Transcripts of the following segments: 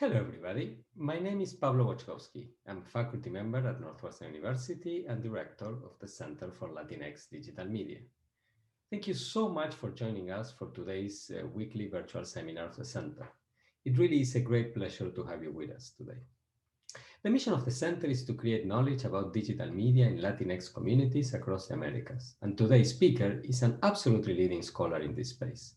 Hello, everybody. My name is Pablo Wojtkowski. I'm a faculty member at Northwestern University and director of the Center for Latinx Digital Media. Thank you so much for joining us for today's weekly virtual seminar of the Center. It really is a great pleasure to have you with us today. The mission of the Center is to create knowledge about digital media in Latinx communities across the Americas, and today's speaker is an absolutely leading scholar in this space.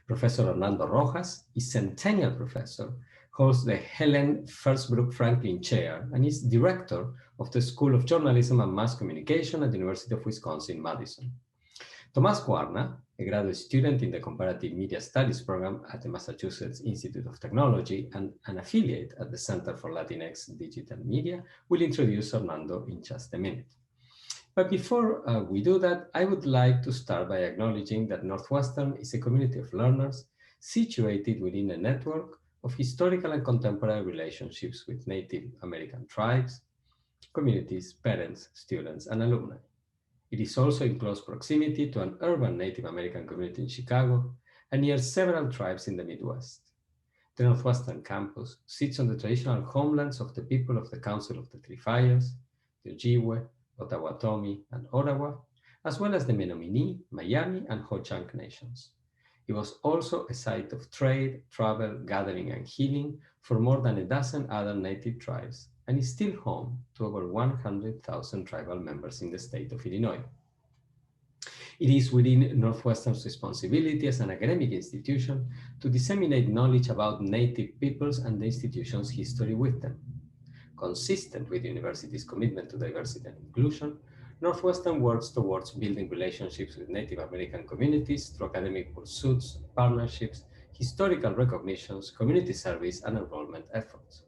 Professor Hernando Rojas is Centennial Professor, holds the Helen Fursbrook Franklin Chair, and is Director of the School of Journalism and Mass Communication at the University of Wisconsin-Madison. Tomás Cuarna, a graduate student in the Comparative Media Studies program at the Massachusetts Institute of Technology and an affiliate at the Center for Latinx Digital Media, will introduce Hernando in just a minute. But before we do that, I would like to start by acknowledging that Northwestern is a community of learners situated within a network of historical and contemporary relationships with Native American tribes, communities, parents, students, and alumni. It is also in close proximity to an urban Native American community in Chicago and near several tribes in the Midwest. The Northwestern campus sits on the traditional homelands of the people of the Council of the Three Fires, the Ojibwe, Potawatomi, and Ottawa, as well as the Menominee, Miami, and Ho-Chunk nations. It was also a site of trade, travel, gathering, and healing for more than a dozen other native tribes, and is still home to over 100,000 tribal members in the state of Illinois. It is within Northwestern's responsibility as an academic institution to disseminate knowledge about Native peoples and the institution's history with them. Consistent with the university's commitment to diversity and inclusion, Northwestern works towards building relationships with Native American communities through academic pursuits, partnerships, historical recognitions, community service, and enrollment efforts.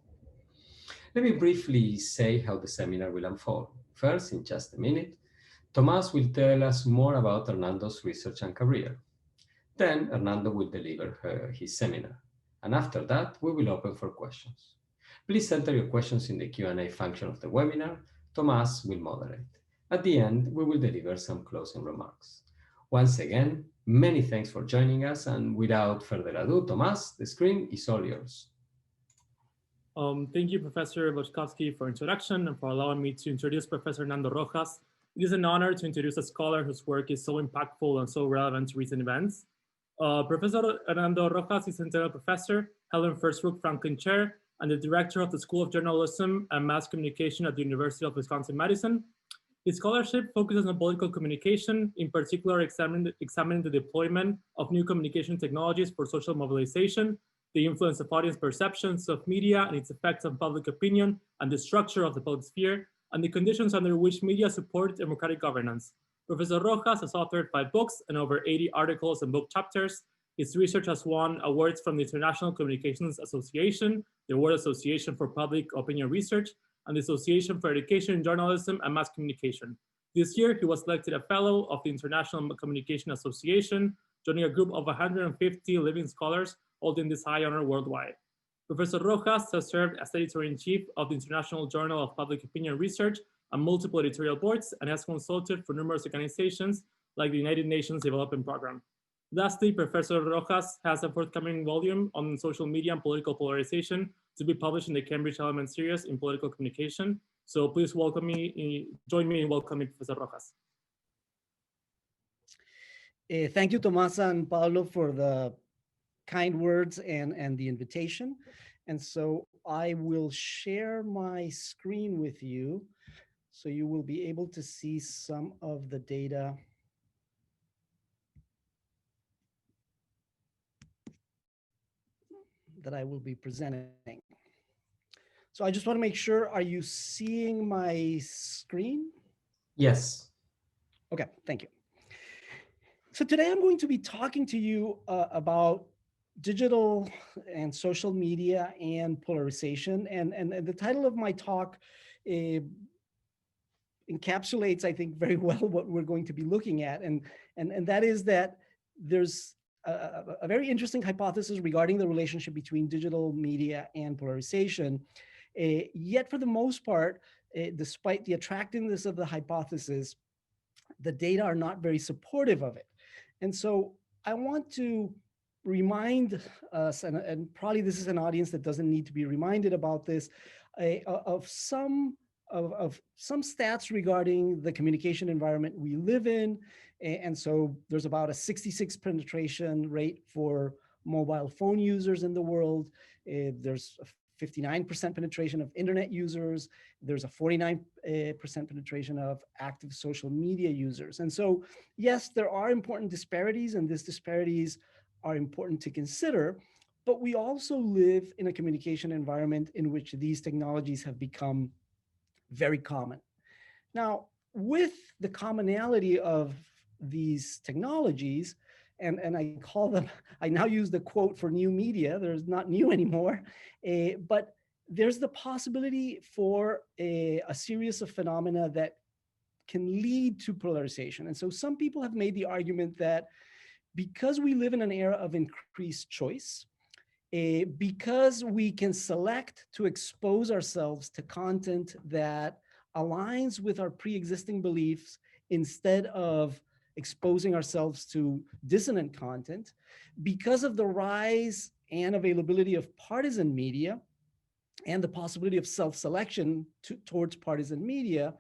Let me briefly say how the seminar will unfold. First, in just a minute, Tomás will tell us more about Hernando's research and career. Then Hernando will deliver his seminar. And after that, we will open for questions. Please enter your questions in the Q&A function of the webinar. Tomás will moderate. At the end, we will deliver some closing remarks. Once again, many thanks for joining us. And without further ado, Tomás, the screen is all yours. Thank you, Professor Wojtkowski, for introduction and for allowing me to introduce Professor Hernando Rojas. It is an honor to introduce a scholar whose work is so impactful and so relevant to recent events. Professor Hernando Rojas is Centennial Professor, Helen Fursbrook Franklin Chair, and the Director of the School of Journalism and Mass Communication at the University of Wisconsin-Madison. His scholarship focuses on political communication, in particular examining the deployment of new communication technologies for social mobilization, the influence of audience perceptions of media and its effects on public opinion and the structure of the public sphere, and the conditions under which media support democratic governance. Professor Rojas has authored 5 books and over 80 articles and book chapters. His research has won awards from the International Communications Association, the World Association for Public Opinion Research, and the Association for Education, Journalism, and Mass Communication. This year, he was elected a fellow of the International Communication Association, joining a group of 150 living scholars holding this high honor worldwide. Professor Rojas has served as editor-in-chief of the International Journal of Public Opinion Research and multiple editorial boards, and has consulted for numerous organizations like the United Nations Development Program. Lastly, Professor Rojas has a forthcoming volume on social media and political polarization to be published in the Cambridge Element series in political communication. So please join me in welcoming Professor Rojas. Thank you, Tomás and Paulo, for the kind words and the invitation. And so I will share my screen with you, so you will be able to see some of the data that I will be presenting. So I just want to make sure, are you seeing my screen? Yes. Okay, thank you. So today I'm going to be talking to you about digital and social media and polarization. And the title of my talk encapsulates, I think, very well what we're going to be looking at. And that is that there's a very interesting hypothesis regarding the relationship between digital media and polarization. Yet for the most part, despite the attractiveness of the hypothesis, the data are not very supportive of it. And so I want to remind us, and probably this is an audience that doesn't need to be reminded about this, of some stats regarding the communication environment we live in. And so there's about a 66 penetration rate for mobile phone users in the world. There's a 59% penetration of internet users. There's a 49% penetration of active social media users. And so, yes, there are important disparities, and these disparities are important to consider, but we also live in a communication environment in which these technologies have become very common. Now, with the commonality of these technologies, and I call them, I now use the quote for new media, there's not new anymore, but there's the possibility for a series of phenomena that can lead to polarization. And so some people have made the argument that because we live in an era of increased choice, because we can select to expose ourselves to content that aligns with our pre-existing beliefs instead of exposing ourselves to dissonant content, because of the rise and availability of partisan media and the possibility of self-selection towards partisan media,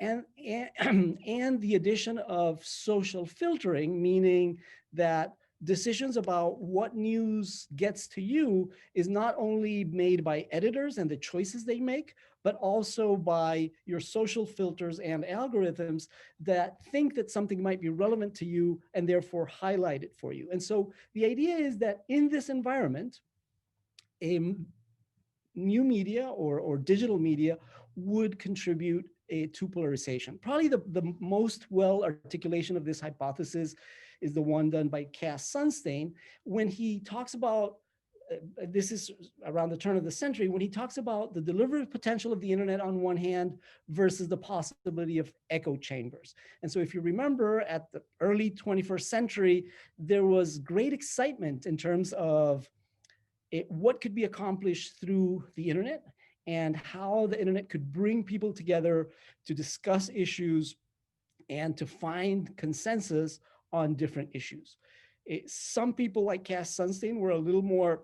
and the addition of social filtering, meaning that decisions about what news gets to you is not only made by editors and the choices they make, but also by your social filters and algorithms that think that something might be relevant to you and therefore highlight it for you. And so the idea is that in this environment, new media or digital media would contribute to polarization. Probably the most well articulation of this hypothesis is the one done by Cass Sunstein when he talks about, this is around the turn of the century, when he talks about the deliberative potential of the internet on one hand versus the possibility of echo chambers. And so if you remember, at the early 21st century, there was great excitement in terms of what could be accomplished through the internet and how the internet could bring people together to discuss issues and to find consensus on different issues. Some people like Cass Sunstein were a little more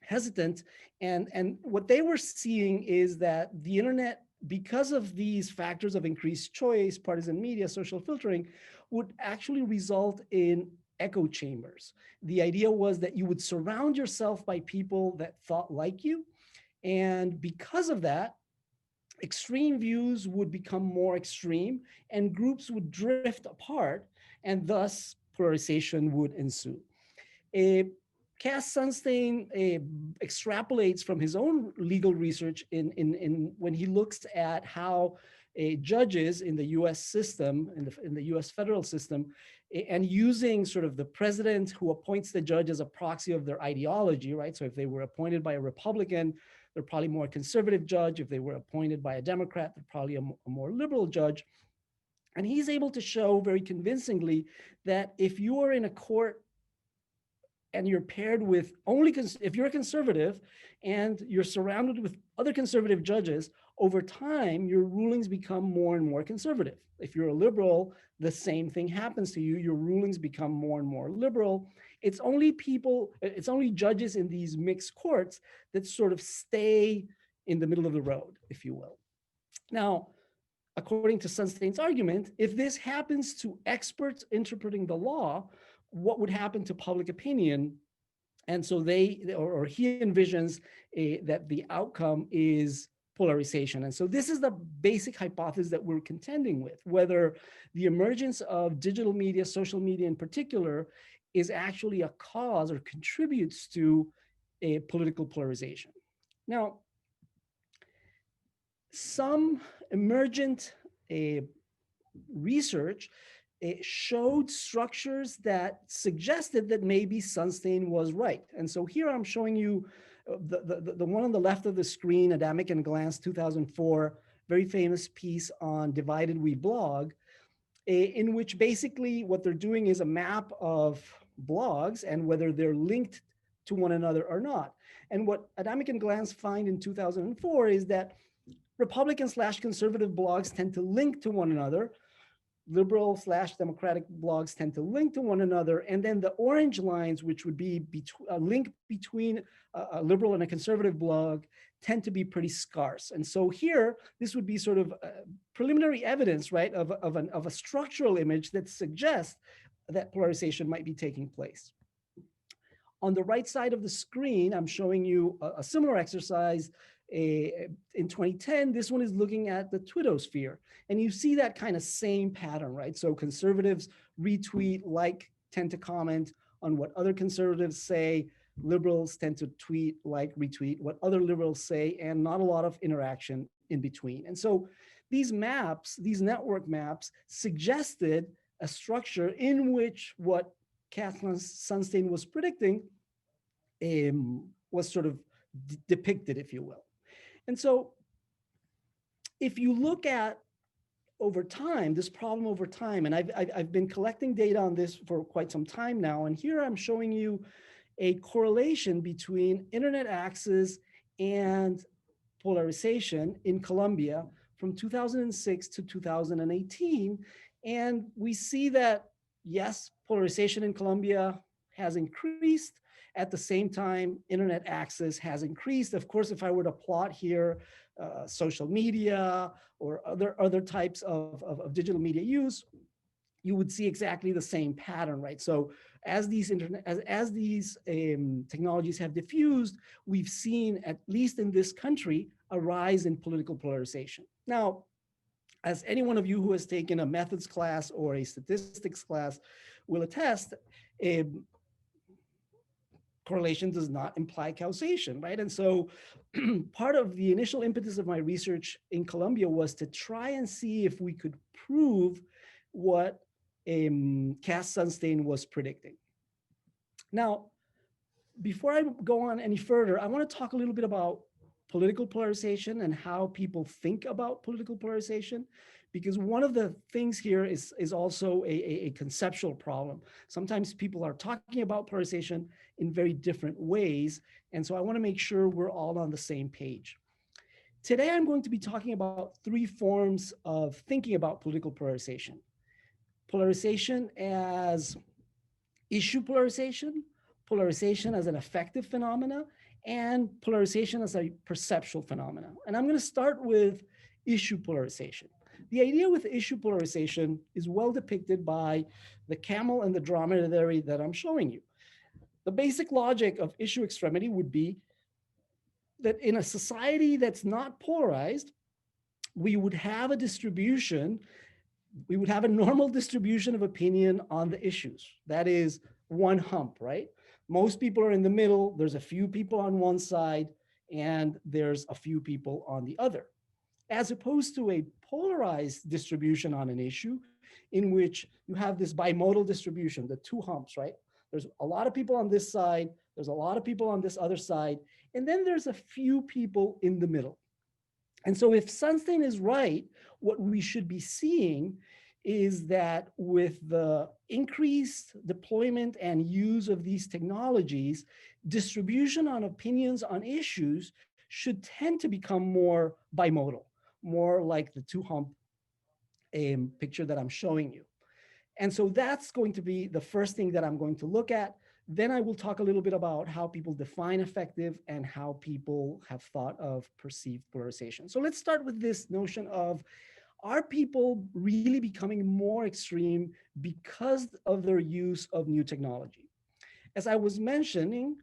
hesitant, and what they were seeing is that the internet, because of these factors of increased choice, partisan media, social filtering, would actually result in echo chambers. The idea was that you would surround yourself by people that thought like you, and because of that, extreme views would become more extreme and groups would drift apart, and thus polarization would ensue. Cass Sunstein extrapolates from his own legal research in when he looks at how judges in the US system, in the US federal system, and using sort of the president who appoints the judge as a proxy of their ideology, right? So if they were appointed by a Republican, they're probably more conservative judge. If they were appointed by a Democrat, they're probably a more liberal judge. And he's able to show very convincingly that if you are in a court and you're paired with if you're a conservative and you're surrounded with other conservative judges, over time, your rulings become more and more conservative. If you're a liberal, the same thing happens to you. Your rulings become more and more liberal. It's only judges in these mixed courts that sort of stay in the middle of the road, if you will. Now, according to Sunstein's argument, if this happens to experts interpreting the law, what would happen to public opinion? And so he envisions that the outcome is polarization. And so this is the basic hypothesis that we're contending with, whether the emergence of digital media, social media in particular, is actually a cause or contributes to a political polarization. Now, some emergent research showed structures that suggested that maybe Sunstein was right. And so here I'm showing you the one on the left of the screen, Adamic and Glantz 2004, very famous piece on Divided We Blog, in which basically what they're doing is a map of blogs and whether they're linked to one another or not. And what Adamic and Glantz find in 2004 is that Republican/conservative blogs tend to link to one another, liberal / democratic blogs tend to link to one another. And then the orange lines, which would be a link between a liberal and a conservative blog, tend to be pretty scarce. And so here, this would be sort of preliminary evidence, right, of a structural image that suggests that polarization might be taking place. On the right side of the screen, I'm showing you a similar exercise in 2010. This one is looking at the Twittosphere. And you see that kind of same pattern, right? So conservatives retweet, like, tend to comment on what other conservatives say. Liberals tend to tweet, like, retweet what other liberals say, and not a lot of interaction in between. And so these maps, these network maps, suggested a structure in which what Kathleen Sunstein was predicting was sort of depicted, if you will. And so if you look at over time, this problem over time, and I've been collecting data on this for quite some time now, and here I'm showing you a correlation between internet access and polarization in Colombia from 2006 to 2018. And we see that, yes, polarization in Colombia has increased. At the same time, internet access has increased. Of course, if I were to plot here social media or other types of digital media use, you would see exactly the same pattern, right? So as these technologies have diffused, we've seen, at least in this country, a rise in political polarization. Now, as any one of you who has taken a methods class or a statistics class will attest, correlation does not imply causation, right? And so part of the initial impetus of my research in Colombia was to try and see if we could prove what Cass Sunstein was predicting. Now, before I go on any further, I want to talk a little bit about political polarization and how people think about political polarization, because one of the things here is also a conceptual problem. Sometimes people are talking about polarization in very different ways, and so I want to make sure we're all on the same page. Today, I'm going to be talking about three forms of thinking about political polarization. Polarization as issue polarization, polarization as an affective phenomena, and polarization as a perceptual phenomena. And I'm going to start with issue polarization. The idea with issue polarization is well depicted by the camel and the dromedary that I'm showing you. The basic logic of issue extremity would be that in a society that's not polarized, we would have a distribution, we would have a normal distribution of opinion on the issues. That is one hump, right? Most people are in the middle, there's a few people on one side, and there's a few people on the other. As opposed to a polarized distribution on an issue in which you have this bimodal distribution, the two humps, right? There's a lot of people on this side, there's a lot of people on this other side, and then there's a few people in the middle. And so if Sunstein is right, what we should be seeing is that with the increased deployment and use of these technologies, distribution on opinions on issues should tend to become more bimodal, more like the two hump picture that I'm showing you. And so that's going to be the first thing that I'm going to look at. Then I will talk a little bit about how people define effective and how people have thought of perceived polarization. So let's start with this notion of, are people really becoming more extreme because of their use of new technology? As I was mentioning,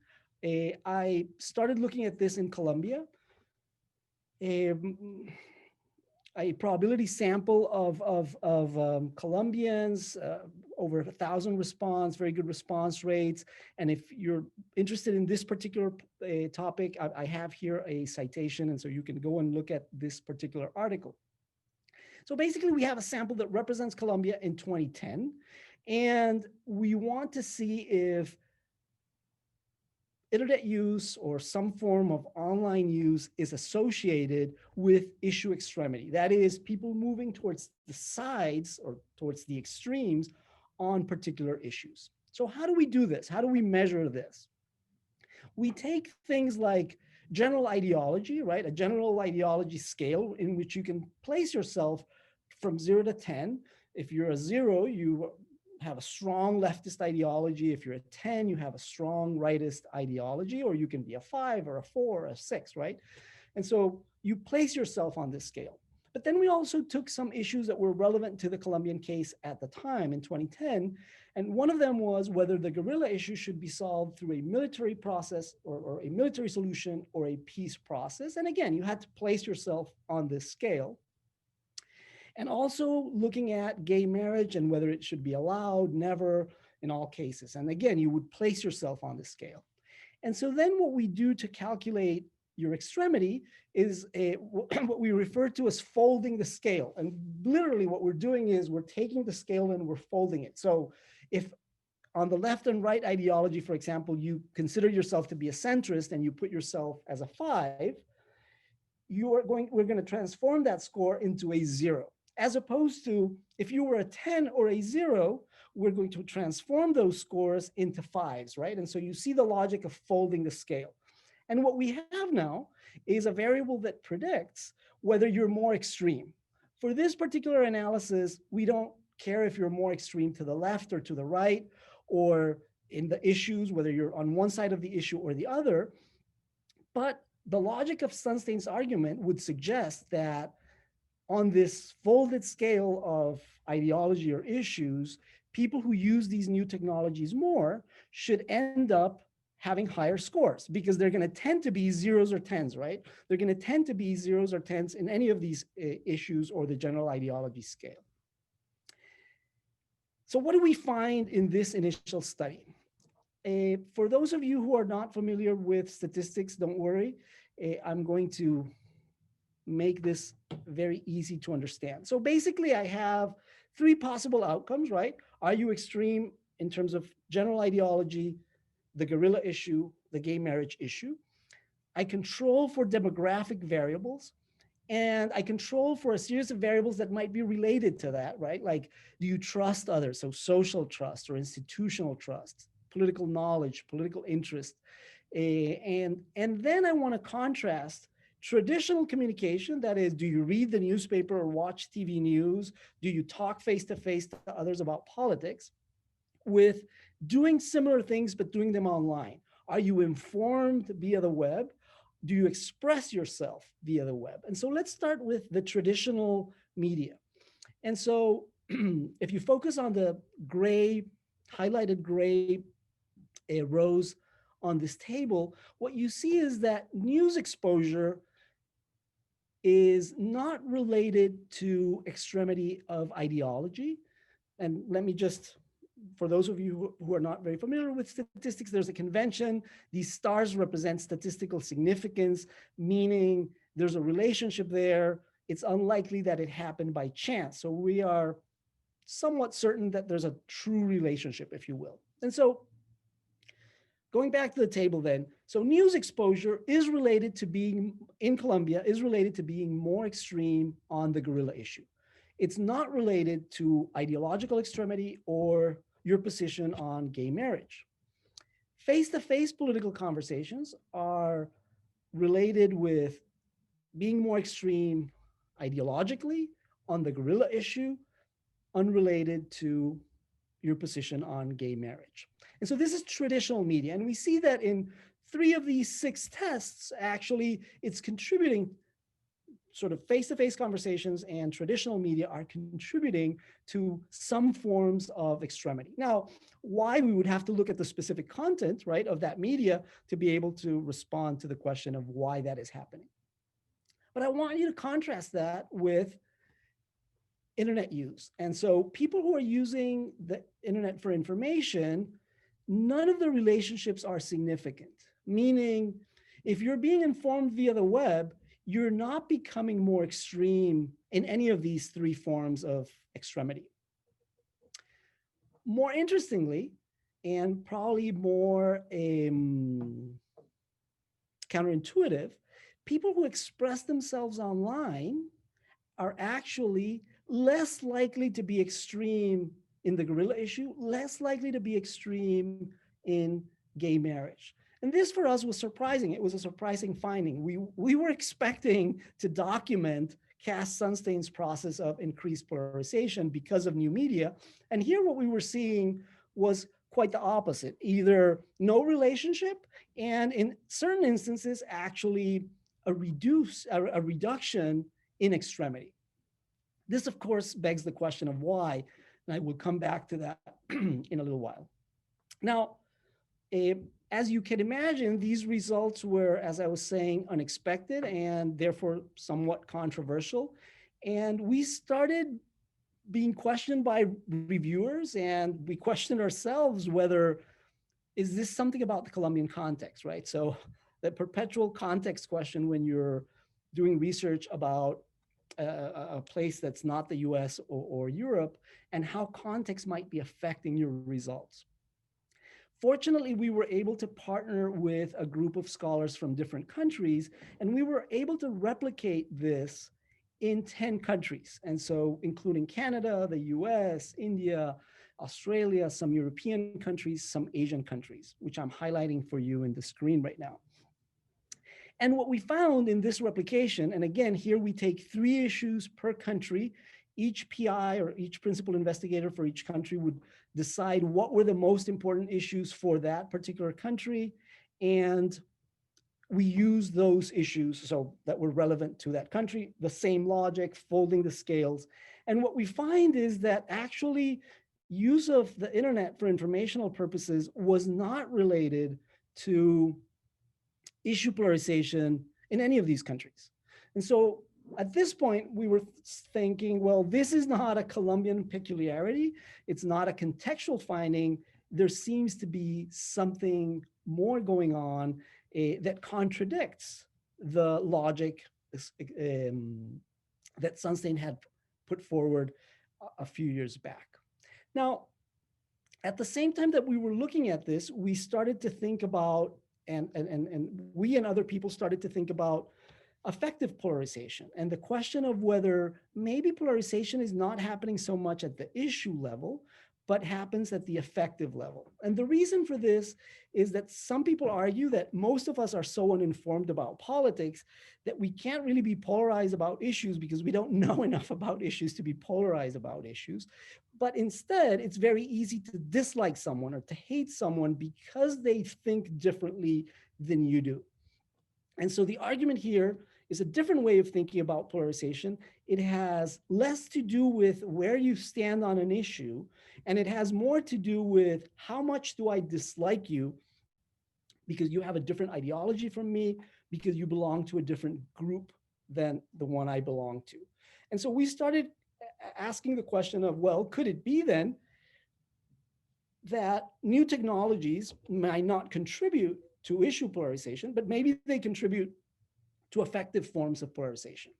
I started looking at this in Colombia. A probability sample of Colombians, over 1,000 response, very good response rates. And if you're interested in this particular topic, I have here a citation, and so you can go and look at this particular article. So basically, we have a sample that represents Colombia in 2010, and we want to see if internet use or some form of online use is associated with issue extremity. That is, people moving towards the sides or towards the extremes on particular issues. So how do we do this? How do we measure this? We take things like general ideology, right? A general ideology scale in which you can place yourself from 0 to 10. If you're a 0, you have a strong leftist ideology. If you're a 10, you have a strong rightist ideology, or you can be a 5 or a 4 or a 6, right? And so you place yourself on this scale. But then we also took some issues that were relevant to the Colombian case at the time in 2010. And one of them was whether the guerrilla issue should be solved through a military process or a military solution or a peace process. And again, you had to place yourself on this scale. And also looking at gay marriage and whether it should be allowed, never, in all cases. And again, you would place yourself on this scale. And so then what we do to calculate your extremity is what we refer to as folding the scale. And literally what we're doing is we're taking the scale and we're folding it. So if on the left and right ideology, for example, you consider yourself to be a centrist and you put yourself as a 5, we're going to transform that score into a 0. As opposed to if you were a 10 or a 0, we're going to transform those scores into 5s, right? And so you see the logic of folding the scale. And what we have now is a variable that predicts whether you're more extreme. For this particular analysis, we don't care if you're more extreme to the left or to the right, or in the issues, whether you're on one side of the issue or the other. But the logic of Sunstein's argument would suggest that on this folded scale of ideology or issues, people who use these new technologies more should end up having higher scores because they're going to tend to be 0s or 10s, right? They're going to tend to be 0s or 10s in any of these issues or the general ideology scale. So what do we find in this initial study? For those of you who are not familiar with statistics, don't worry. I'm going to make this very easy to understand. So basically I have 3 possible outcomes, right? Are you extreme in terms of general ideology, the guerrilla issue, the gay marriage issue? I control for demographic variables, and I control for a series of variables that might be related to that, right? Like, do you trust others? So social trust or institutional trust, political knowledge, political interest. And then I want to contrast traditional communication, that is, do you read the newspaper or watch TV news? Do you talk face-to-face to others about politics? With doing similar things, but doing them online. Are you informed via the web? Do you express yourself via the web? And so let's start with the traditional media. And so if you focus on the gray, highlighted gray rows on this table, what you see is that news exposure is not related to extremity of ideology. And let me just, for those of you who are not very familiar with statistics, there's a convention. These stars represent statistical significance, meaning there's a relationship there. It's unlikely that it happened by chance. So we are somewhat certain that there's a true relationship, if you will. And so going back to the table then, so news exposure is related to being, in Colombia, is related to being more extreme on the guerrilla issue. It's not related to ideological extremity or your position on gay marriage. Face-to-face political conversations are related with being more extreme ideologically on the guerrilla issue, unrelated to your position on gay marriage. And so this is traditional media. And we see that in 3 of these 6 tests, actually, it's contributing, sort of face-to-face conversations and traditional media are contributing to some forms of extremity. Now, why we would have to look at the specific content, right, of that media to be able to respond to the question of why that is happening. But I want you to contrast that with internet use. And so people who are using the internet for information, none of the relationships are significant, meaning if you're being informed via the web, you're not becoming more extreme in any of these 3 forms of extremity. More interestingly, and probably more counterintuitive, people who express themselves online are actually less likely to be extreme in the guerrilla issue, less likely to be extreme in gay marriage. And this for us was surprising. It was a surprising finding. We were expecting to document Cass Sunstein's process of increased polarization because of new media. And here what we were seeing was quite the opposite, either no relationship, and in certain instances, actually a reduction in extremity. This, of course, begs the question of why, and I will come back to that in a little while. Now, as you can imagine, these results were, as I was saying, unexpected and therefore somewhat controversial. And we started being questioned by reviewers, and we questioned ourselves whether, is this something about the Colombian context, right? So the perpetual context question when you're doing research about a place that's not the US or Europe, and how context might be affecting your results. Fortunately, we were able to partner with a group of scholars from different countries, and we were able to replicate this in 10 countries. And so including Canada, the US, India, Australia, some European countries, some Asian countries, which I'm highlighting for you in the screen right now. And what we found in this replication, and again, here we take 3 issues per country. Each PI or each principal investigator for each country would decide what were the most important issues for that particular country. And we use those issues so that were relevant to that country, the same logic, folding the scales. And what we find is that actually use of the internet for informational purposes was not related to issue polarization in any of these countries. And so at this point, we were thinking, well, this is not a Colombian peculiarity. It's not a contextual finding. There seems to be something more going on that contradicts the logic that Sunstein had put forward a few years back. Now, at the same time that we were looking at this, we started to think about, and we and other people started to think about effective polarization and the question of whether maybe polarization is not happening so much at the issue level, but happens at the effective level. And the reason for this is that some people argue that most of us are so uninformed about politics that we can't really be polarized about issues because we don't know enough about issues to be polarized about issues. But instead, it's very easy to dislike someone or to hate someone because they think differently than you do. And so the argument here is a different way of thinking about polarization. It has less to do with where you stand on an issue, and it has more to do with how much do I dislike you because you have a different ideology from me, because you belong to a different group than the one I belong to. And so we started asking the question of, well, could it be then that new technologies might not contribute to issue polarization, but maybe they contribute to effective forms of polarization?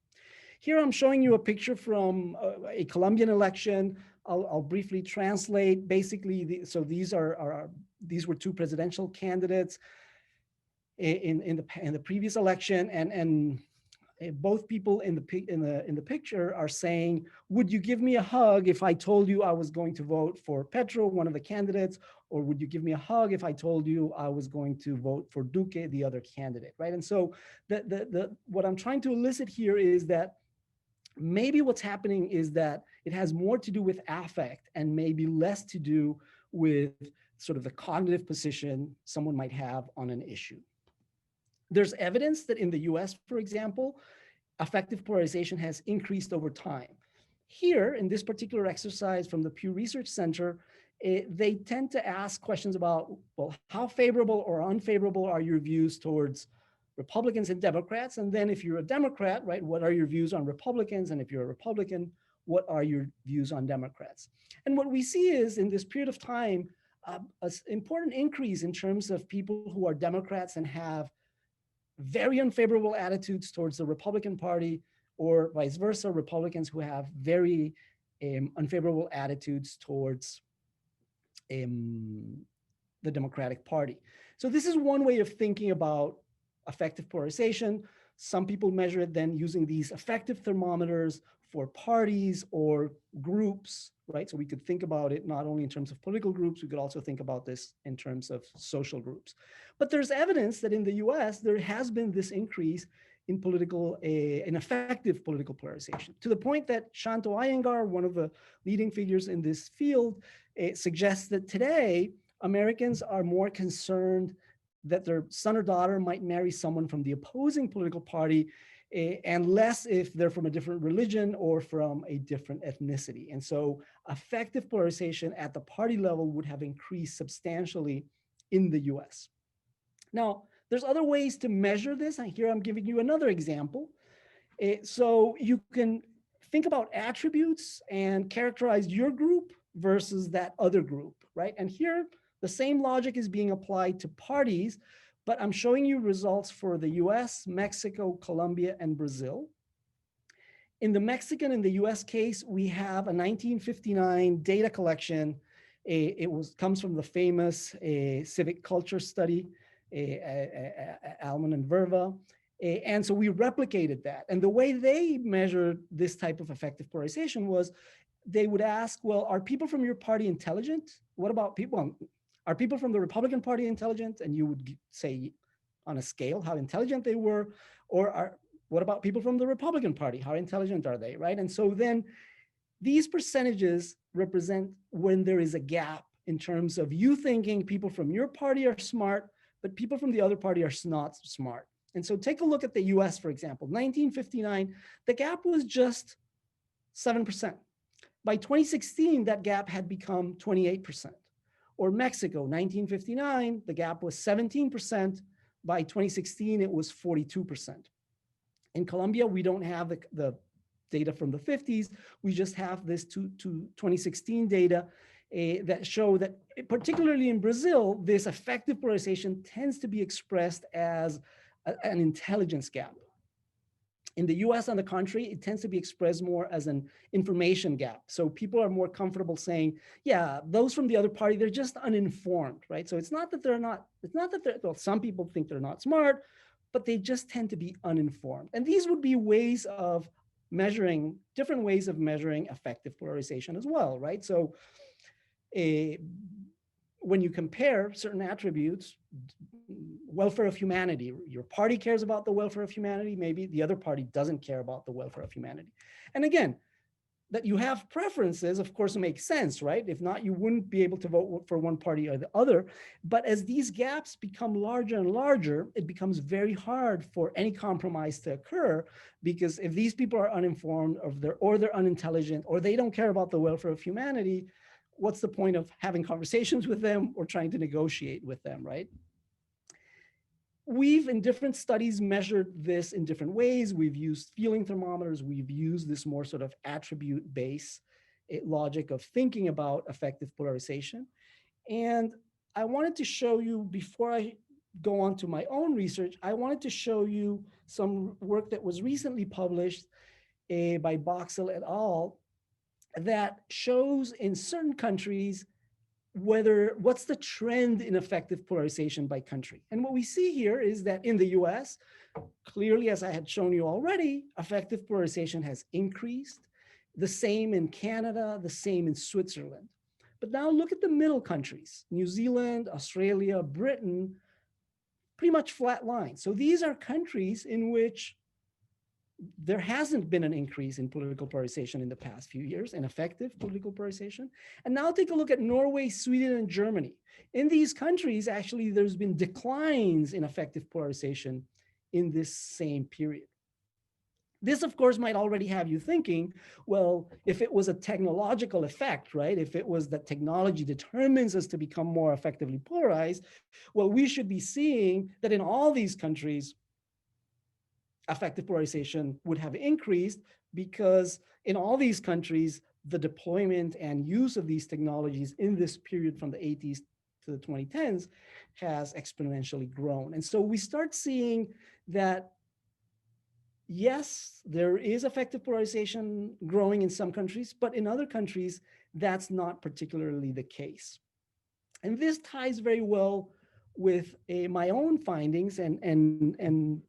Here I'm showing you a picture from a Colombian election. I'll briefly translate. Basically, so these were 2 presidential candidates in the previous election, and both people in the picture are saying, would you give me a hug if I told you I was going to vote for Petro, one of the candidates, or would you give me a hug if I told you I was going to vote for Duque, the other candidate, right? And so what I'm trying to elicit here is that maybe what's happening is that it has more to do with affect and maybe less to do with sort of the cognitive position someone might have on an issue. There's evidence that in the US, for example, effective polarization has increased over time. Here, in this particular exercise from the Pew Research Center, they tend to ask questions about, well, how favorable or unfavorable are your views towards Republicans and Democrats? And then if you're a Democrat, right, what are your views on Republicans? And if you're a Republican, what are your views on Democrats? And what we see is in this period of time, an important increase in terms of people who are Democrats and have very unfavorable attitudes towards the Republican Party, or vice versa, Republicans who have very unfavorable attitudes towards the Democratic Party. So this is one way of thinking about effective polarization. Some people measure it then using these effective thermometers for parties or groups, right? So we could think about it not only in terms of political groups, we could also think about this in terms of social groups. But there's evidence that in the US, there has been this increase in in effective political polarization, to the point that Shanto Iyengar, one of the leading figures in this field, suggests that today Americans are more concerned that their son or daughter might marry someone from the opposing political party, and less if they're from a different religion or from a different ethnicity. And so effective polarization at the party level would have increased substantially in the US. Now, there's other ways to measure this, and here I'm giving you another example. So you can think about attributes and characterize your group versus that other group, right? And here, the same logic is being applied to parties, but I'm showing you results for the US, Mexico, Colombia, and Brazil. In the Mexican and the US case, we have a 1959 data collection. It comes from the famous civic culture study, Alman and Verva. And so we replicated that. And the way they measured this type of effective polarization was they would ask, well, are people from your party intelligent? What about people? Are people from the Republican Party intelligent? And you would say on a scale how intelligent they were. Or what about people from the Republican Party? How intelligent are they, right? And so then these percentages represent when there is a gap in terms of you thinking people from your party are smart, but people from the other party are not smart. And so take a look at the US, for example. 1959, the gap was just 7%. By 2016, that gap had become 28%. Or Mexico, 1959, the gap was 17%. By 2016, it was 42%. In Colombia, we don't have the data from the 50s. We just have this to 2016 data that show that, particularly in Brazil, this effective polarization tends to be expressed as an intelligence gap. In the US, on the contrary, it tends to be expressed more as an information gap. So people are more comfortable saying, yeah, those from the other party, they're just uninformed, right? So it's not that well, some people think they're not smart, but they just tend to be uninformed. And these would be ways of measuring, different ways of measuring effective polarization as well, right? So when you compare certain attributes, welfare of humanity, your party cares about the welfare of humanity, maybe the other party doesn't care about the welfare of humanity. And again, that you have preferences, of course, makes sense, right? If not, you wouldn't be able to vote for one party or the other. But as these gaps become larger and larger, it becomes very hard for any compromise to occur, because if these people are uninformed or they're unintelligent, or they don't care about the welfare of humanity, what's the point of having conversations with them or trying to negotiate with them, right? We've, in different studies, measured this in different ways. We've used feeling thermometers. We've used this more sort of attribute-based logic of thinking about effective polarization. And I wanted to show you, before I go on to my own research, I wanted to show you some work that was recently published by Boxell et al. That shows in certain countries what's the trend in effective polarization by country. And what we see here is that in the US, clearly, as I had shown you already, effective polarization has increased. The same in Canada, the same in Switzerland. But now look at the middle countries, New Zealand, Australia, Britain, pretty much flat line. So these are countries in which there hasn't been an increase in political polarization in the past few years, in effective political polarization. And now take a look at Norway, Sweden, and Germany. In these countries, actually, there's been declines in effective polarization in this same period. This, of course, might already have you thinking, well, if it was a technological effect, right? If it was that technology determines us to become more effectively polarized, well, we should be seeing that in all these countries, effective polarization would have increased, because in all these countries, the deployment and use of these technologies in this period from the 80s to the 2010s has exponentially grown. And so we start seeing that, yes, there is effective polarization growing in some countries, but in other countries, that's not particularly the case. And this ties very well with my own findings, and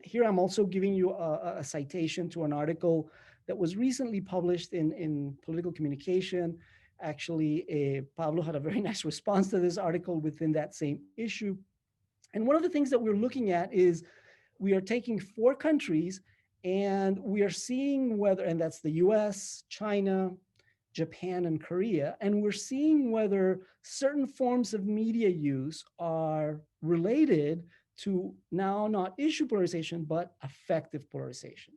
here I'm also giving you a citation to an article that was recently published in Political Communication. Actually, Pablo had a very nice response to this article within that same issue. And one of the things that we're looking at is we are taking 4 countries and we are seeing whether, and that's the US, China, Japan, and Korea, and we're seeing whether certain forms of media use are related to now not issue polarization, but affective polarization.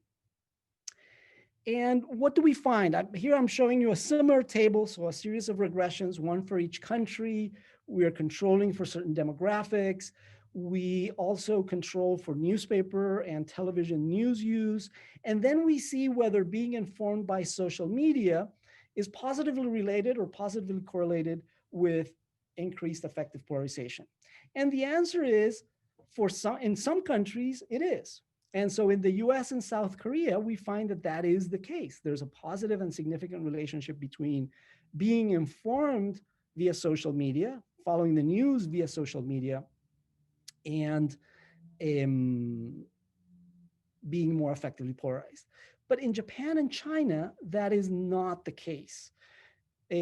And what do we find? Here I'm showing you a similar table, so a series of regressions, one for each country. We are controlling for certain demographics. We also control for newspaper and television news use. And then we see whether being informed by social media is positively related or positively correlated with increased affective polarization. And the answer is, in some countries, it is. And so in the US and South Korea, we find that that is the case. There's a positive and significant relationship between being informed via social media, following the news via social media, and being more effectively polarized. But in Japan and China, that is not the case.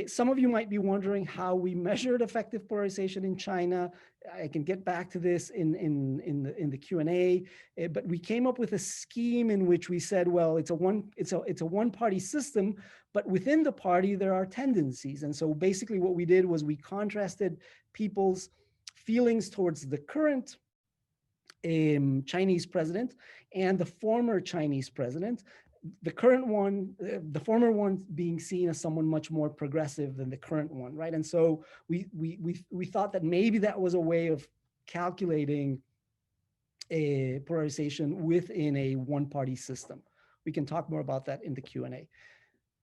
Some of you might be wondering how we measured effective polarization in China. I can get back to this in the Q&A, but we came up with a scheme in which we said, well, it's a one-party system, but within the party there are tendencies. And so basically what we did was we contrasted people's feelings towards the current Chinese president and the former Chinese president. The current one, the former one being seen as someone much more progressive than the current one, right? And so we thought that maybe that was a way of calculating a polarization within a one-party system. We can talk more about that in the Q&A.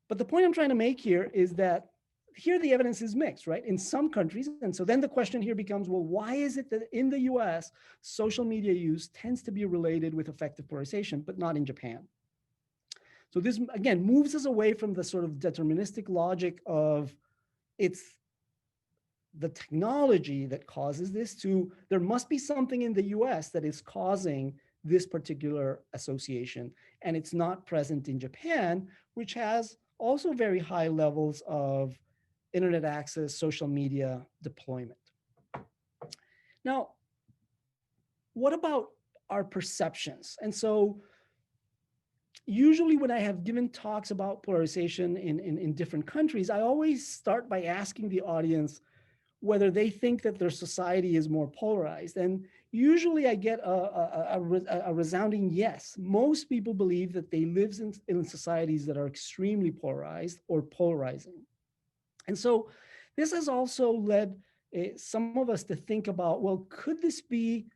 But the point I'm trying to make here is that here the evidence is mixed, right? In some countries, and so then the question here becomes, well, why is it that in the US, social media use tends to be related with effective polarization, but not in Japan? So this, again, moves us away from the sort of deterministic logic of it's the technology that causes this to, there must be something in the US that is causing this particular association, and it's not present in Japan, which has also very high levels of internet access, social media deployment. Now, what about our perceptions? And so usually when I have given talks about polarization in different countries, I always start by asking the audience whether they think that their society is more polarized. And usually I get a resounding yes. Most people believe that they live in societies that are extremely polarized or polarizing. And so this has also led some of us to think about, well, could this be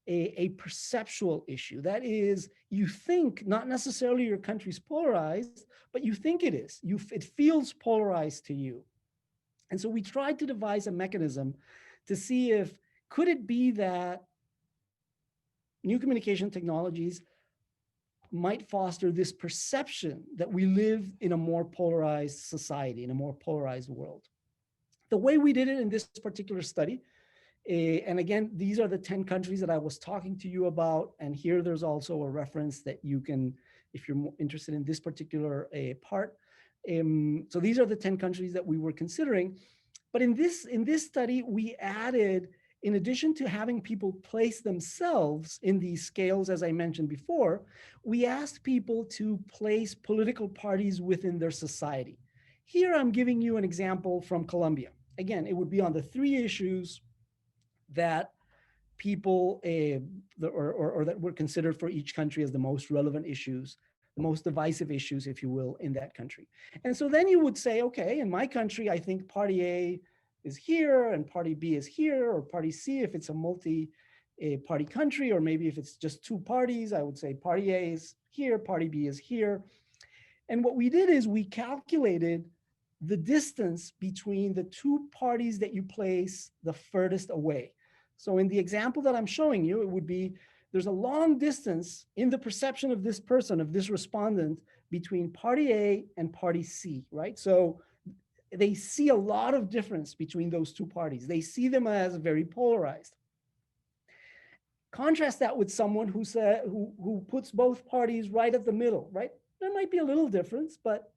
a perceptual issue? That is, you think not necessarily your country's polarized, but you think it is. It feels polarized to you. And so we tried to devise a mechanism to see if, could it be that new communication technologies might foster this perception that we live in a more polarized society, in a more polarized world. The way we did it in this particular study, and again, these are the 10 countries that I was talking to you about, and here there's also a reference that you can, if you're more interested in this particular part. So these are the 10 countries that we were considering. But in this study, we added, in addition to having people place themselves in these scales, as I mentioned before, we asked people to place political parties within their society. Here I'm giving you an example from Colombia. Again, it would be on the 3 issues that people, or that were considered for each country as the most relevant issues, the most divisive issues, if you will, in that country. And so then you would say, okay, in my country, I think party A is here and party B is here, or party C if it's a multi-party country, or maybe if it's just 2 parties, I would say party A is here, party B is here. And what we did is we calculated the distance between the 2 parties that you place the furthest away. So in the example that I'm showing you, it would be, there's a long distance in the perception of this person, of this respondent, between party A and party C, right? So they see a lot of difference between those 2 parties. They see them as very polarized. Contrast that with someone who puts both parties right at the middle, right? There might be a little difference, but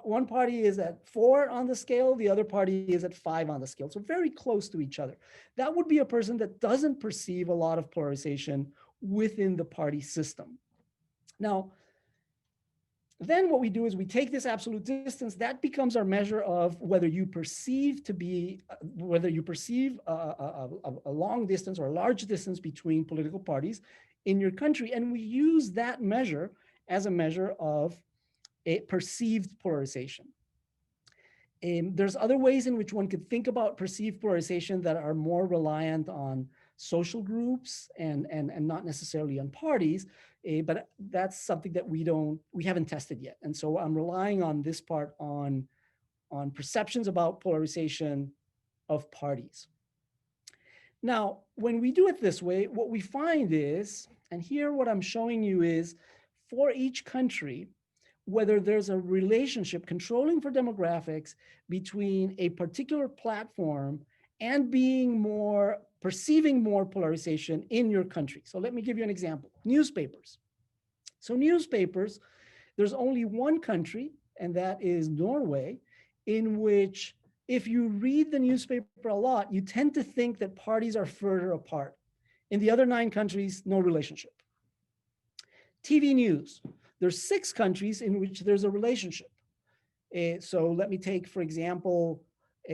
one party is at 4 on the scale, the other party is at 5 on the scale. So very close to each other. That would be a person that doesn't perceive a lot of polarization within the party system. Now, then what we do is we take this absolute distance, that becomes our measure of whether you perceive a long distance or a large distance between political parties in your country. And we use that measure as a measure of a perceived polarization. There's other ways in which one could think about perceived polarization that are more reliant on social groups and not necessarily on parties, but that's something that we haven't tested yet. And so I'm relying on this part on perceptions about polarization of parties. Now, when we do it this way, what we find is, and here what I'm showing you is for each country, whether there's a relationship controlling for demographics between a particular platform and perceiving more polarization in your country. So let me give you an example. Newspapers. So newspapers, there's only one country, and that is Norway, in which if you read the newspaper a lot, you tend to think that parties are further apart. In the other 9 countries, no relationship. TV news. There's 6 countries in which there's a relationship. So let me take, for example,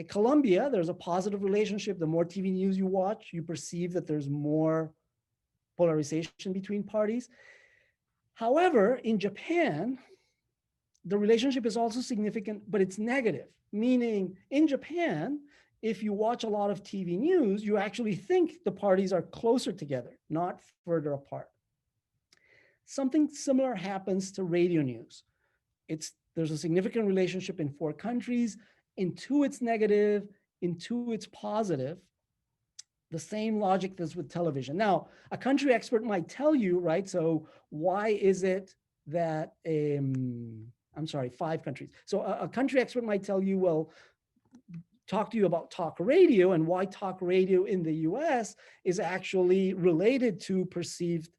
Colombia. There's a positive relationship. The more TV news you watch, you perceive that there's more polarization between parties. However, in Japan, the relationship is also significant, but it's negative, meaning in Japan, if you watch a lot of TV news, you actually think the parties are closer together, not further apart. Something similar happens to radio news. There's a significant relationship in 4 countries. In 2, it's negative. In 2, it's positive. The same logic as with television. Now, a country expert might tell you, right? So why is it that, 5 countries. So a country expert might tell you, well, talk to you about talk radio and why talk radio in the US is actually related to perceived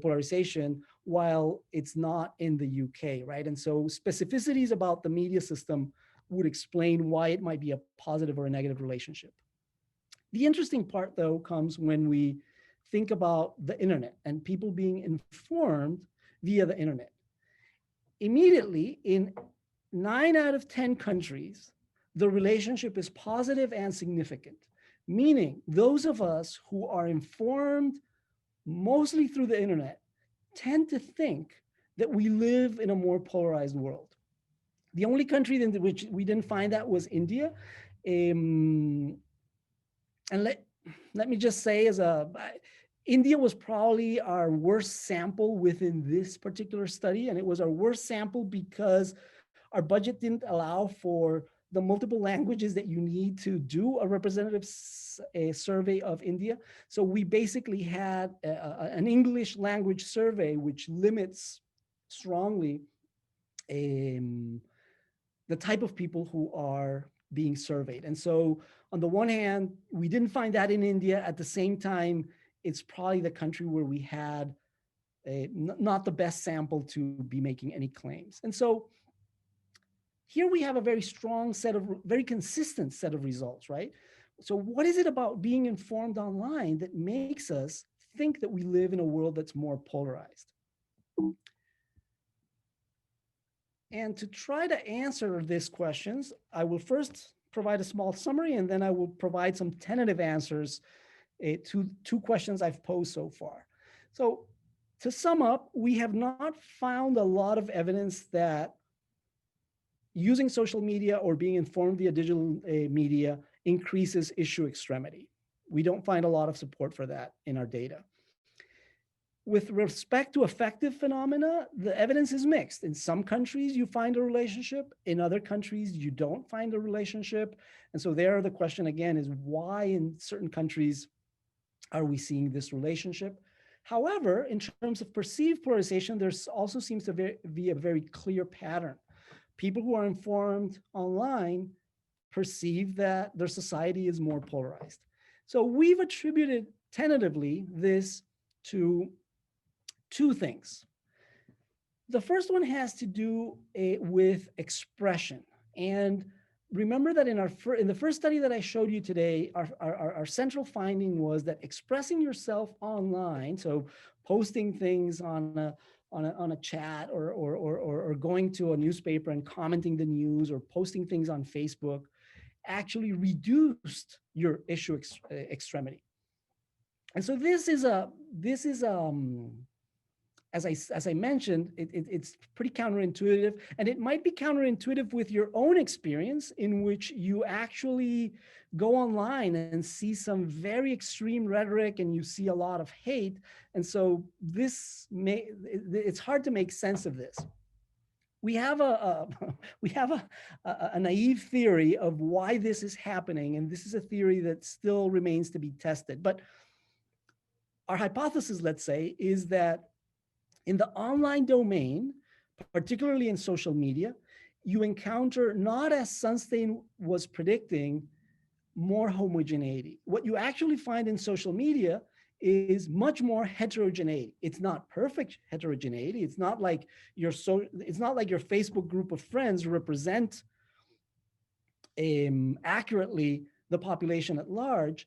polarization while it's not in the UK, right? And so specificities about the media system would explain why it might be a positive or a negative relationship. The interesting part, though, comes when we think about the internet and people being informed via the internet. Immediately, in 9 out of 10 countries, the relationship is positive and significant, meaning those of us who are informed mostly through the internet tend to think that we live in a more polarized world. The only country in which we didn't find that was India. And let me just say, India was probably our worst sample within this particular study. And it was our worst sample because our budget didn't allow for the multiple languages that you need to do a representative survey of India. So we basically had an English language survey, which limits strongly the type of people who are being surveyed. And so on the one hand, we didn't find that in India. At the same time, it's probably the country where we had not the best sample to be making any claims. And so here we have a very strong very consistent set of results, right? So what is it about being informed online that makes us think that we live in a world that's more polarized? And to try to answer these questions, I will first provide a small summary, and then I will provide some tentative answers to 2 questions I've posed so far. So to sum up, we have not found a lot of evidence that using social media or being informed via digital media increases issue extremity. We don't find a lot of support for that in our data. With respect to affective phenomena, the evidence is mixed. In some countries, you find a relationship. In other countries, you don't find a relationship. And so there, the question again is why in certain countries are we seeing this relationship? However, in terms of perceived polarization, there also seems to be a very clear pattern. People who are informed online perceive that their society is more polarized. So we've attributed tentatively this to 2 things. The first one has to do with expression. And remember that in the first study that I showed you today, our central finding was that expressing yourself online, so posting things on a chat or going to a newspaper and commenting the news or posting things on Facebook, actually reduced your issue extremity. And so this is as I mentioned, it's pretty counterintuitive, and it might be counterintuitive with your own experience, in which you actually go online and see some very extreme rhetoric and you see a lot of hate. And so it's hard to make sense of this. We have we have a naive theory of why this is happening, and this is a theory that still remains to be tested. But our hypothesis, let's say, is that in the online domain, particularly in social media, you encounter, not as Sunstein was predicting, more homogeneity. What you actually find in social media is much more heterogeneity. It's not perfect heterogeneity. It's not like your Facebook group of friends represent accurately the population at large,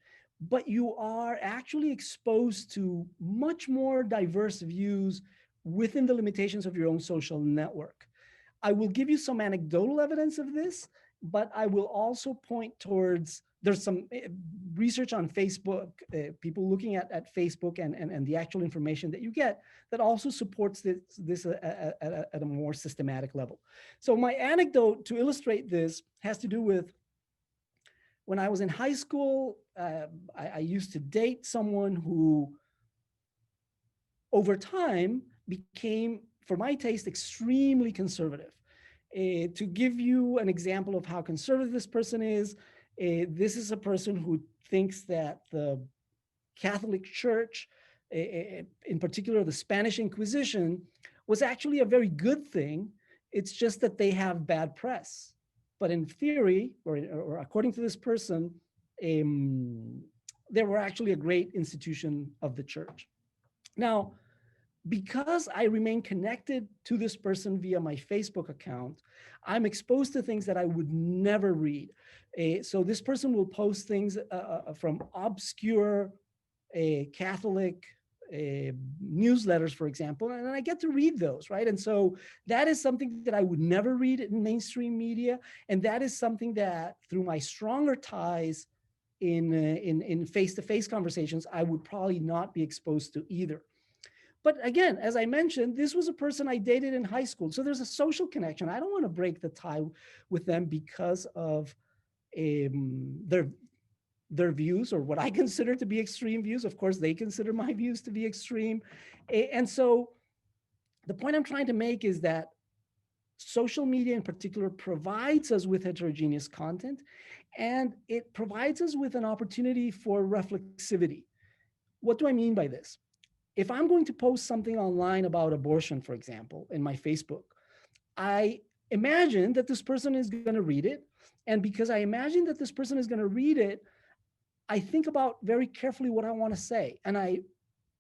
but you are actually exposed to much more diverse views within the limitations of your own social network. I will give you some anecdotal evidence of this, but I will also point towards, there's some research on Facebook, people looking at Facebook and the actual information that you get, that also supports this at a more systematic level. So my anecdote to illustrate this has to do with when I was in high school. I used to date someone who, over time, became, for my taste, extremely conservative. To give you an example of how conservative this person is, this is a person who thinks that the Catholic Church, in particular the Spanish Inquisition, was actually a very good thing. It's just that they have bad press. But in theory, or according to this person, they were actually a great institution of the church. Now, because I remain connected to this person via my Facebook account, I'm exposed to things that I would never read. So this person will post things from obscure Catholic newsletters, for example, and I get to read those, right? And so that is something that I would never read in mainstream media, and that is something that, through my stronger ties in face-to-face conversations, I would probably not be exposed to either. But again, as I mentioned, this was a person I dated in high school. So there's a social connection. I don't want to break the tie with them because of their views, or what I consider to be extreme views. Of course, they consider my views to be extreme. And so the point I'm trying to make is that social media in particular provides us with heterogeneous content, and it provides us with an opportunity for reflexivity. What do I mean by this? If I'm going to post something online about abortion, for example, in my Facebook, I imagine that this person is going to read it. And because I imagine that this person is going to read it, I think about very carefully what I want to say. And I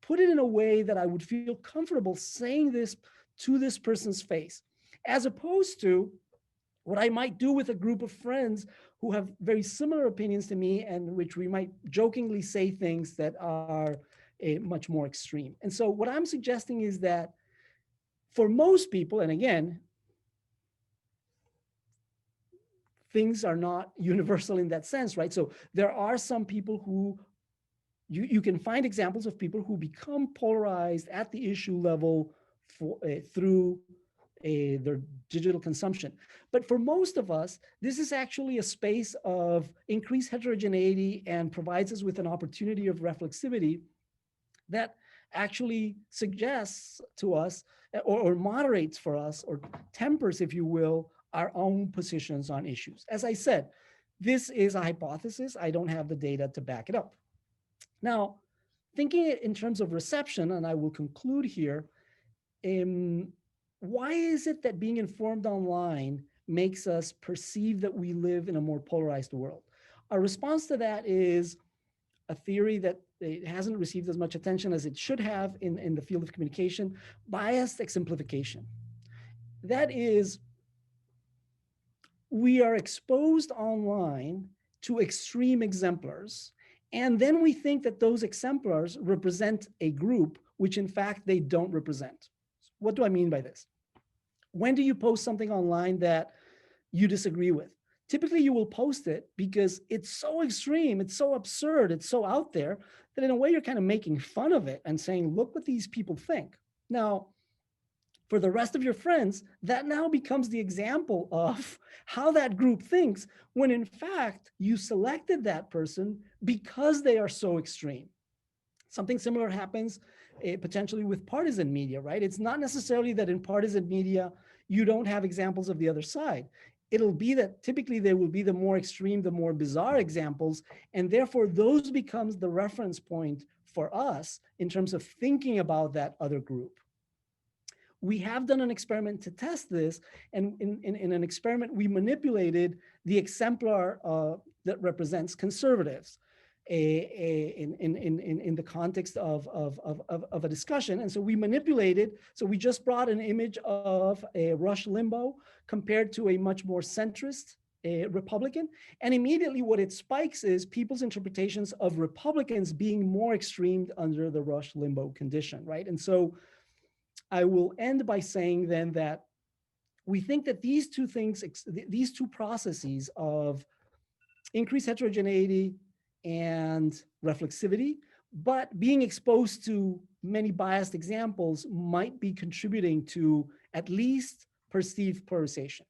put it in a way that I would feel comfortable saying this to this person's face, as opposed to what I might do with a group of friends who have very similar opinions to me, and which we might jokingly say things that are much more extreme. And so what I'm suggesting is that for most people, and again, things are not universal in that sense, right? So there are some people who, you can find examples of people who become polarized at the issue level through their digital consumption. But for most of us, this is actually a space of increased heterogeneity and provides us with an opportunity of reflexivity that actually suggests to us, or moderates for us, or tempers, if you will, our own positions on issues. As I said, this is a hypothesis. I don't have the data to back it up. Now, thinking it in terms of reception, and I will conclude here, why is it that being informed online makes us perceive that we live in a more polarized world? Our response to that is a theory that it hasn't received as much attention as it should have in the field of communication: biased exemplification. That is, we are exposed online to extreme exemplars, and then we think that those exemplars represent a group, which in fact they don't represent. What do I mean by this? When do you post something online that you disagree with? Typically, you will post it because it's so extreme, it's so absurd, it's so out there that in a way you're kind of making fun of it and saying, look what these people think. Now, for the rest of your friends, that now becomes the example of how that group thinks, when in fact you selected that person because they are so extreme. Something similar happens potentially with partisan media, right? It's not necessarily that in partisan media you don't have examples of the other side. It'll be that typically there will be the more extreme, the more bizarre examples, and therefore those becomes the reference point for us in terms of thinking about that other group. We have done an experiment to test this, and in an experiment, we manipulated the exemplar that represents conservatives in the context of a discussion. And so we manipulated, so we just brought an image of a Rush Limbaugh compared to a much more centrist Republican. And immediately what it spikes is people's interpretations of Republicans being more extreme under the Rush Limbaugh condition, right? And so I will end by saying then that we think that these two things, these two processes of increased heterogeneity and reflexivity, but being exposed to many biased examples might be contributing to at least perceived polarization.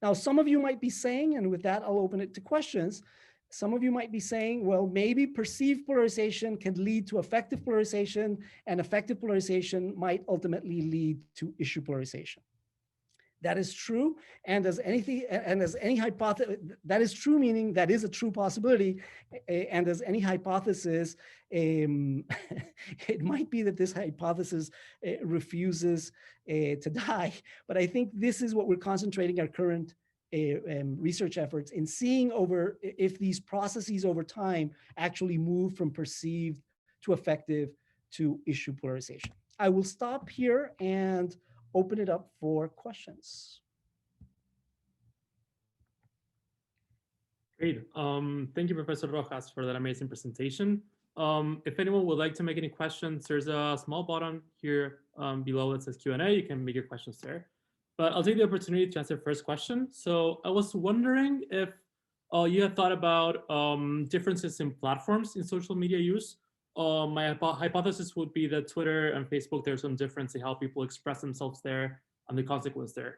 Now, some of you might be saying, and with that, I'll open it to questions. Some of you might be saying, well, maybe perceived polarization can lead to effective polarization, and effective polarization might ultimately lead to issue polarization. That is true, and as any hypothesis, that is true, meaning that is a true possibility, and as any hypothesis, it might be that this hypothesis refuses to die, but I think this is what we're concentrating our current research efforts in seeing over if these processes over time actually move from perceived to effective to issue polarization. I will stop here and open it up for questions. Great. Thank you, Professor Rojas, for that amazing presentation. If anyone would like to make any questions, there's a small button here below that says Q&A. You can make your questions there. But I'll take the opportunity to answer the first question. So I was wondering if you had thought about differences in platforms in social media use. My hypothesis would be that Twitter and Facebook, there's some difference in how people express themselves there and the consequence there.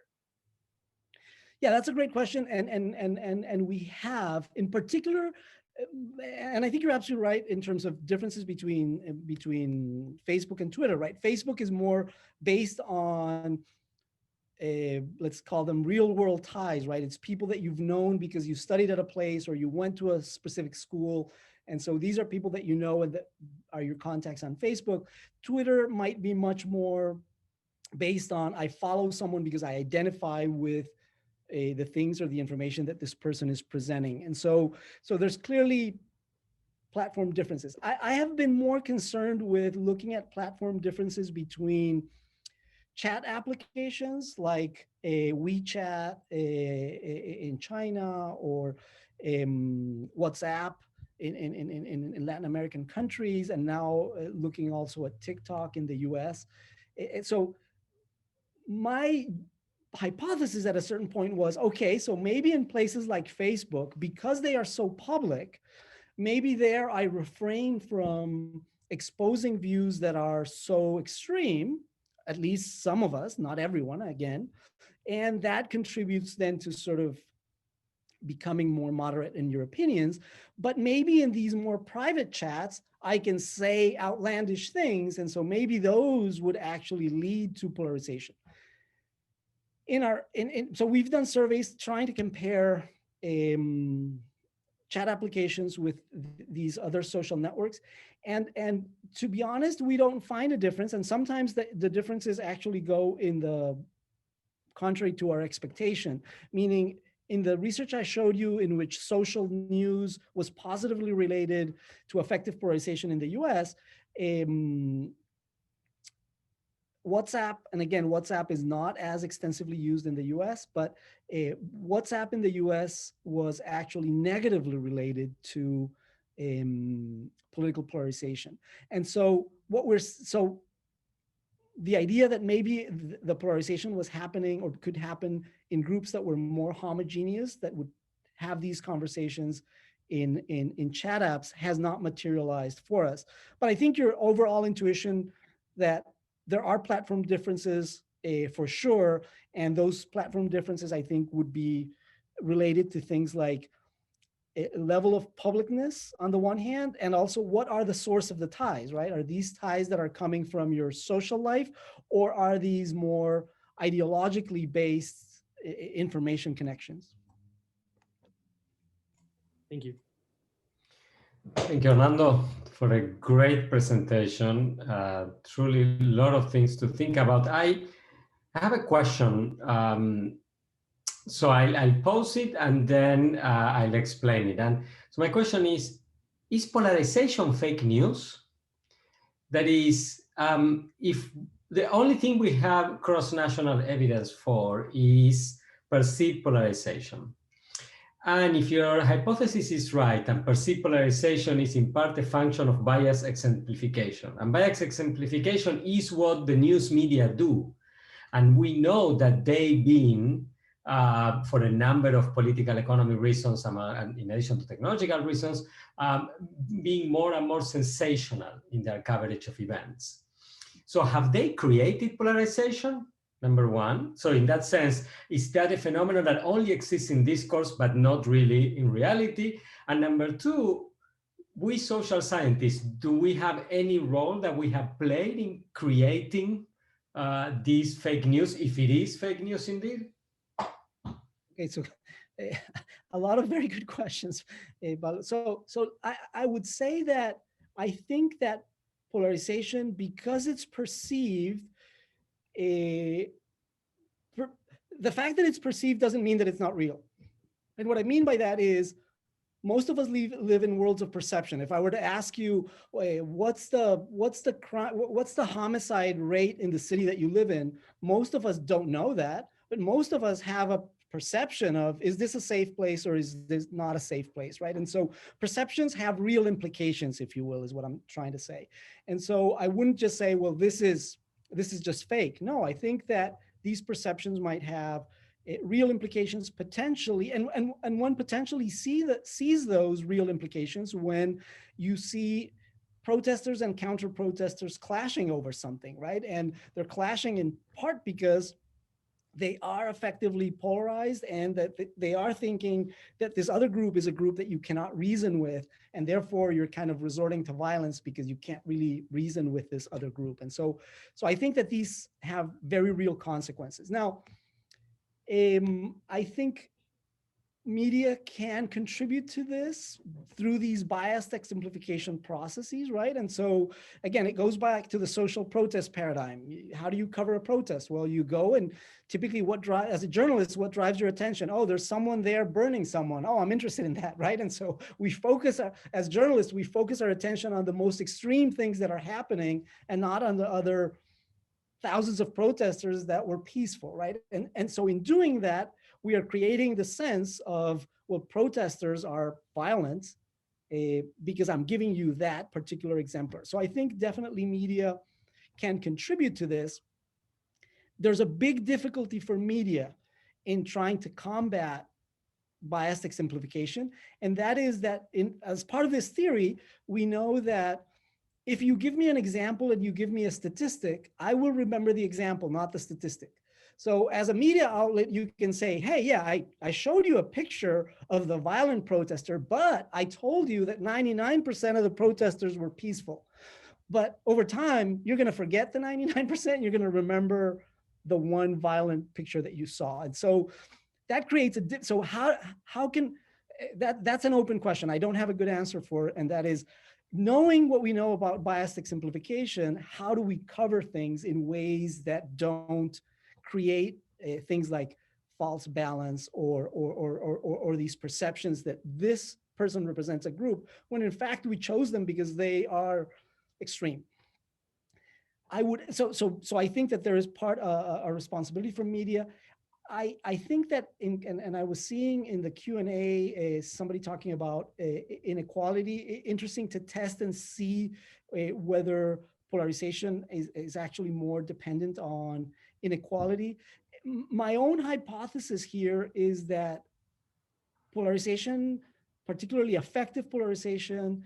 Yeah, that's a great question, and we have, in particular, and I think you're absolutely right in terms of differences between Facebook and Twitter, right? Facebook is more based on let's call them real world ties, right? It's people that you've known because you studied at a place or you went to a specific school. And so these are people that you know and that are your contacts on Facebook. Twitter might be much more based on I follow someone because I identify with the things or the information that this person is presenting. And so there's clearly platform differences. I have been more concerned with looking at platform differences between chat applications like WeChat in China or WhatsApp in Latin American countries, and now looking also at TikTok in the US. So my hypothesis at a certain point was, okay, so maybe in places like Facebook, because they are so public, maybe there I refrain from exposing views that are so extreme, at least some of us, not everyone, again, and that contributes then to sort of becoming more moderate in your opinions. But maybe in these more private chats, I can say outlandish things, and so maybe those would actually lead to polarization. So we've done surveys trying to compare chat applications with these other social networks. And to be honest, we don't find a difference. And sometimes the differences actually go in the contrary to our expectation, meaning in the research I showed you in which social news was positively related to effective polarization in the US, WhatsApp, and again, WhatsApp is not as extensively used in the US, but WhatsApp in the US was actually negatively related to political polarization. And so the idea that maybe the polarization was happening or could happen in groups that were more homogeneous, that would have these conversations in chat apps, has not materialized for us. But I think your overall intuition that there are platform differences for sure, and those platform differences I think would be related to things like a level of publicness on the one hand, and also what are the source of the ties, right? Are these ties that are coming from your social life, or are these more ideologically based information connections? Thank you. Thank you, Hernando, for a great presentation. Truly a lot of things to think about. I have a question. So I'll pose it and then I'll explain it. And so my question is polarization fake news? That is, if the only thing we have cross-national evidence for is perceived polarization, and if your hypothesis is right and perceived polarization is in part a function of bias exemplification, and bias exemplification is what the news media do, and we know that they've been, for a number of political economy reasons, and in addition to technological reasons, being more and more sensational in their coverage of events. So have they created polarization? Number one. So in that sense, is that a phenomenon that only exists in discourse, but not really in reality? And number two, we social scientists, do we have any role that we have played in creating these fake news, if it is fake news indeed? Okay, so a lot of very good questions. But so I would say that I think that polarization, because it's perceived, the fact that it's perceived doesn't mean that it's not real. And what I mean by that is most of us live in worlds of perception. If I were to ask you, what's the homicide rate in the city that you live in, most of us don't know that, but most of us have a perception of, is this a safe place or is this not a safe place, right? And so perceptions have real implications, if you will, is what I'm trying to say. And so I wouldn't just say, well, this is just fake. No, I think that these perceptions might have real implications potentially, and one potentially sees those real implications when you see protesters and counter protesters clashing over something, right? And they're clashing in part because they are effectively polarized, and that they are thinking that this other group is a group that you cannot reason with, and therefore you're kind of resorting to violence because you can't really reason with this other group. And so I think that these have very real consequences. Now, I think media can contribute to this through these biased exemplification processes, right? And so again, it goes back to the social protest paradigm. How do you cover a protest? Well, you go, and typically as a journalist, what drives your attention? Oh, there's someone there burning someone. Oh, I'm interested in that, right? And so we focus, as journalists, we focus our attention on the most extreme things that are happening and not on the other thousands of protesters that were peaceful, right? And so in doing that, we are creating the sense of, well, protesters are violent because I'm giving you that particular exemplar. So I think definitely media can contribute to this. There's a big difficulty for media in trying to combat biased exemplification. And that is that as part of this theory, we know that if you give me an example and you give me a statistic, I will remember the example, not the statistic. So as a media outlet, you can say, hey, yeah, I showed you a picture of the violent protester, but I told you that 99% of the protesters were peaceful. But over time, you're going to forget the 99%. You're going to remember the one violent picture that you saw. And so that creates so how can that's an open question. I don't have a good answer for it. And that is, knowing what we know about biased exemplification, how do we cover things in ways that don't create things like false balance or these perceptions that this person represents a group, when in fact we chose them because they are extreme. I would, so I think that there is part a responsibility for media. I think that and I was seeing in the Q&A somebody talking about inequality. Interesting to test and see whether polarization is actually more dependent on inequality. My own hypothesis here is that polarization, particularly effective polarization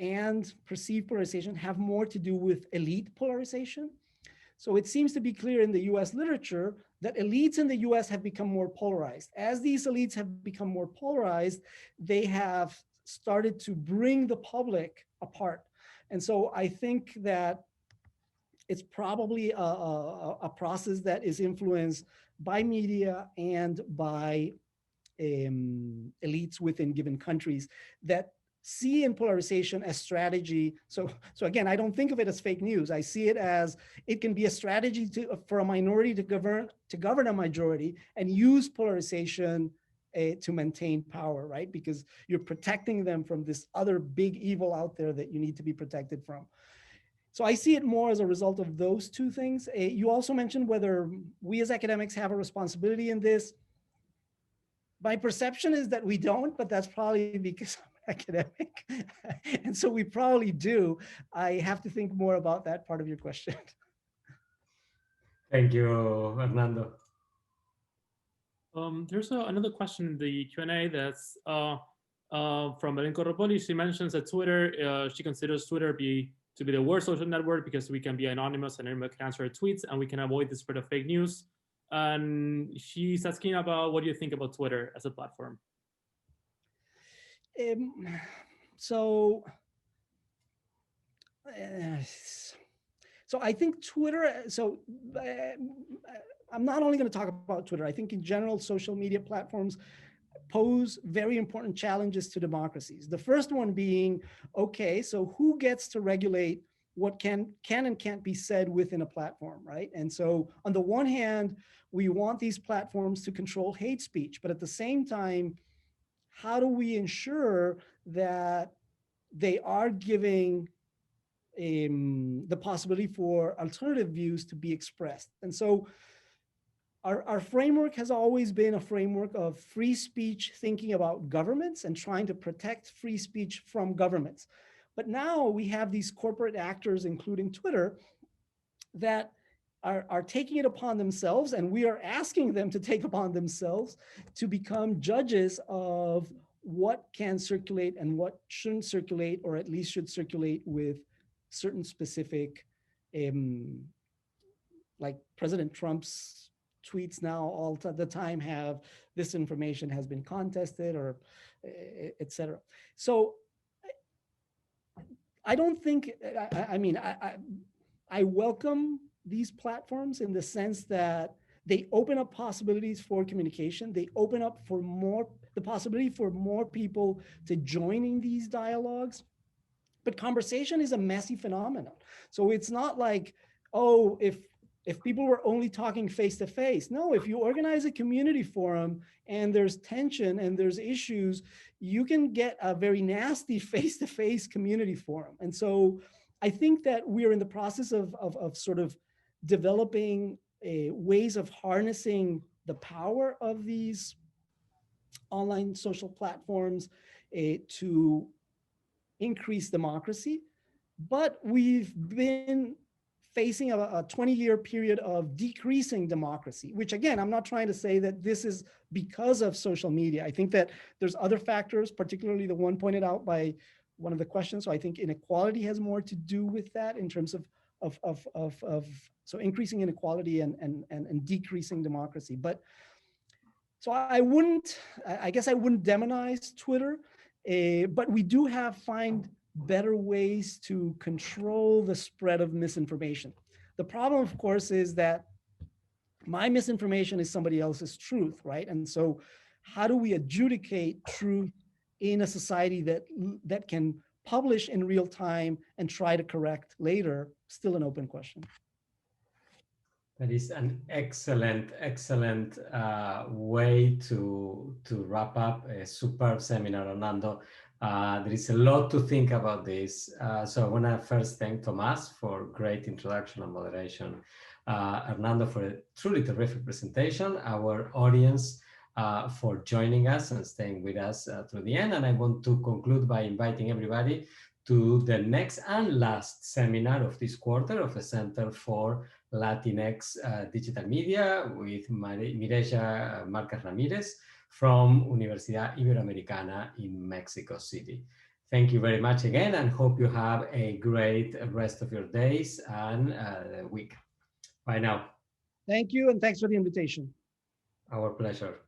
and perceived polarization, have more to do with elite polarization. So it seems to be clear in the US literature that elites in the US have become more polarized. As these elites have become more polarized, they have started to bring the public apart. And so I think that it's probably a process that is influenced by media and by elites within given countries that see in polarization as strategy. So again, I don't think of it as fake news. I see it as it can be a strategy for a minority to govern a majority and use polarization to maintain power, right? Because you're protecting them from this other big evil out there that you need to be protected from. So I see it more as a result of those two things. You also mentioned whether we as academics have a responsibility in this. My perception is that we don't, but that's probably because I'm academic. And so we probably do. I have to think more about that part of your question. Thank you, Hernando. There's another question in the Q&A that's from Belén Corropoli. She mentions that Twitter, she considers Twitter to be the worst social network because we can be anonymous and anyone can answer tweets and we can avoid the spread of fake news. And she's asking about what do you think about Twitter as a platform? So I think Twitter, I'm not only going to talk about Twitter. I think in general, social media platforms pose very important challenges to democracies. The first one being, okay, so who gets to regulate what can and can't be said within a platform, right? And so on the one hand, we want these platforms to control hate speech, but at the same time, how do we ensure that they are giving the possibility for alternative views to be expressed? And so our framework has always been a framework of free speech, thinking about governments and trying to protect free speech from governments. But now we have these corporate actors, including Twitter, that are taking it upon themselves, and we are asking them to take upon themselves to become judges of what can circulate and what shouldn't circulate, or at least should circulate with certain specific, like President Trump's tweets now all the time have this information has been contested, or et cetera. So I don't think, I welcome these platforms in the sense that they open up possibilities for communication. They open up for the possibility for more people to join in these dialogues. But conversation is a messy phenomenon. So it's not like, oh, if people were only talking face to face. No, if you organize a community forum and there's tension and there's issues, you can get a very nasty face-to-face community forum. And so I think that we're in the process of sort of developing ways of harnessing the power of these online social platforms to increase democracy. But we've been facing a 20-year period of decreasing democracy, which again, I'm not trying to say that this is because of social media. I think that there's other factors, particularly the one pointed out by one of the questions. So I think inequality has more to do with that in terms of so increasing inequality and decreasing democracy. But so I guess I wouldn't demonize Twitter, but we do find better ways to control the spread of misinformation. The problem, of course, is that my misinformation is somebody else's truth, right? And so how do we adjudicate truth in a society that can publish in real time and try to correct later? Still an open question. That is an excellent way to wrap up a superb seminar, Hernando. There is a lot to think about this. So I want to first thank Tomas for great introduction and moderation, Hernando for a truly terrific presentation, our audience for joining us and staying with us through the end. And I want to conclude by inviting everybody to the next and last seminar of this quarter of the Center for Latinx Digital Media with Mireya Marquez Ramirez from Universidad Iberoamericana in Mexico City. Thank you very much again and hope you have a great rest of your days and week. Bye now. Thank you, and thanks for the invitation. Our pleasure.